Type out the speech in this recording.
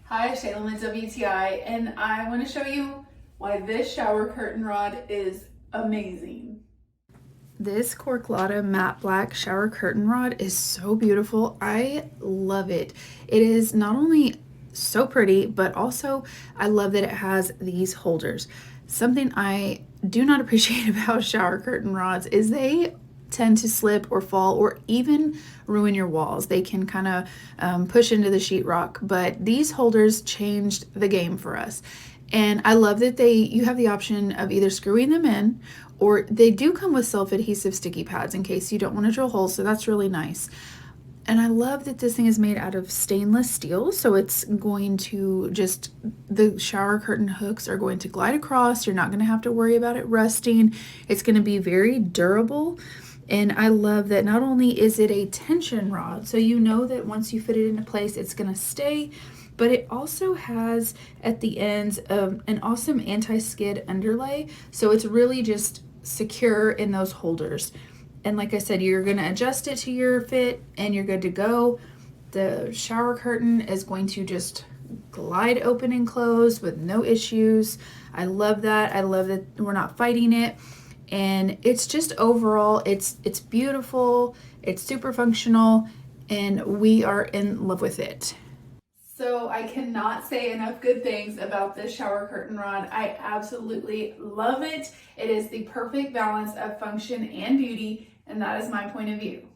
Hi, Stainless WTI, and I want to show you why this shower curtain rod is amazing. This CorkLatta matte black shower curtain rod is so beautiful. I love it. It is not only so pretty, but also I love that it has these holders. Something I do not appreciate about shower curtain rods is they tend to slip or fall or even ruin your walls. They can kind of push into the sheetrock, but these holders changed the game for us. And I love that you have the option of either screwing them in, or they do come with self-adhesive sticky pads in case you don't want to drill holes, so that's really nice. And I love that this thing is made out of stainless steel, so it's going to the shower curtain hooks are going to glide across. You're not going to have to worry about it rusting. It's going to be very durable. And I love that not only is it a tension rod, so you know that once you fit it into place, it's going to stay, but it also has at the ends an awesome anti-skid underlay. So it's really just secure in those holders. And like I said, you're going to adjust it to your fit and you're good to go. The shower curtain is going to just glide open and close with no issues. I love that. I love that we're not fighting it. And it's just overall, it's beautiful, it's super functional, and we are in love with it. So I cannot say enough good things about this shower curtain rod. I absolutely love it. It is the perfect balance of function and beauty, and that is my point of view.